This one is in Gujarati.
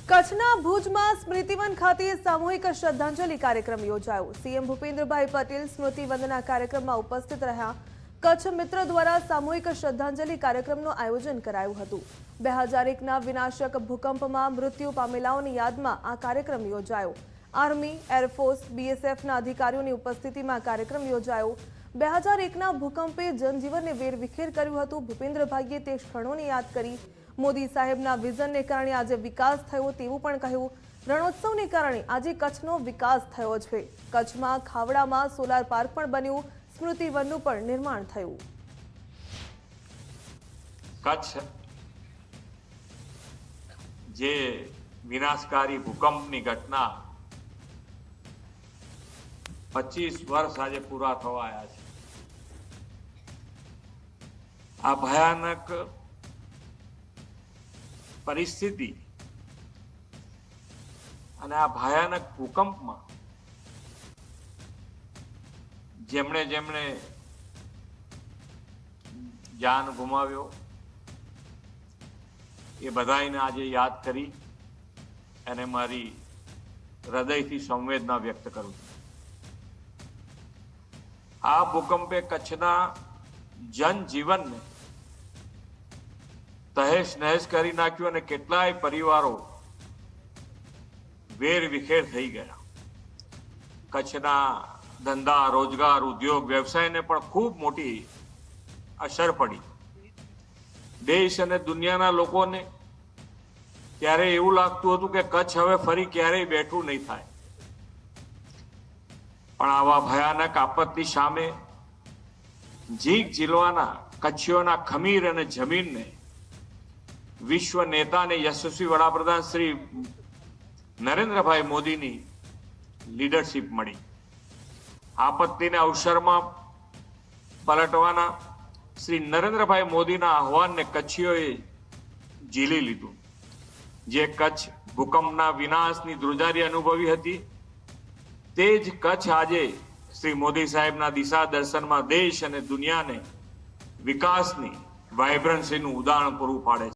કચ્છના ભુજમાં સ્મૃતિવન ખાતે સામૂહિક શ્રદ્ધાંજલિ કાર્યક્રમ યોજાયો। સીએમ ભૂપેન્દ્રભાઈ પટેલ સ્મૃતિ વંદના કાર્યક્રમમાં ઉપસ્થિત રહ્યા। કચ્છ મિત્ર દ્વારા સામૂહિક શ્રદ્ધાંજલિ કાર્યક્રમનું આયોજન કરાયું હતું। 2001ના વિનાશક ભૂકંપમાં મૃત્યુ પામેલાઓની યાદમાં આ કાર્યક્રમ યોજાયો। આર્મી, એરફોર્સ, બીએસએફના અધિકારીઓની ઉપસ્થિતિમાં કાર્યક્રમ યોજાયો। 2001ના ભૂકંપે જનજીવનને વેરવિખેર કર્યું હતું। ભૂપેન્દ્રભાઈએ તે ક્ષણોને યાદ કરી। મોદી સાહેબના વિઝનને કારણે આજે વિકાસ થયો તેવું પણ કહ્યું। રણોત્સવને કારણે આજે કચ્છનો વિકાસ થયો છે। કચ્છમાં ખાવડામાં સોલાર પાર્ક પણ બન્યું। સ્મૃતિવનનું પણ નિર્માણ થયું। કચ્છ જે વિનાશકારી ભૂકંપની ઘટના 25 વર્ષ આજે પૂરા થવા આવ્યા છે। આ ભયાનક પરિસ્થિતિ અને આ ભયાનક ભૂકંપમાં જેમણે જાન ગુમાવ્યો એ બધાને આજે યાદ કરી અને મારી હૃદયથી સંવેદના વ્યક્ત કરું છું। આ ભૂકંપે કચ્છના જનજીવનને તહેશ નહેશ કરી નાખ્યું અને કેટલાય પરિવારો વેર વિખેર થઈ ગયા। કચ્છના ધંધા, રોજગાર, ઉદ્યોગ, વ્યવસાયને પણ ખૂબ મોટી અસર પડી। દેશ અને દુનિયાના લોકોને ત્યારે એવું લાગતું હતું કે કચ્છ હવે ફરી ક્યારેય બેઠું નહીં થાય, પણ આવા ભયાનક આપત્તિ સામે જીક ઝીલવાના કચ્છીઓના ખમીર અને જમીનને વિશ્વ નેતા અને યશસ્વી વડાપ્રધાન શ્રી નરેન્દ્રભાઈ મોદીની લીડરશિપ મળી। આપત્તિને અવસરમાં પલટવાના શ્રી નરેન્દ્રભાઈ મોદીના આહવાનને કચ્છીઓએ ઝીલી લીધું। જે કચ્છ ભૂકંપના વિનાશની ધ્રુજારી અનુભવી હતી તે જ કચ્છ આજે શ્રી મોદી સાહેબના દિશા દર્શનમાં દેશ અને દુનિયાને વિકાસની વાઇબ્રન્સીનું ઉદાહરણ પૂરું પાડે છે।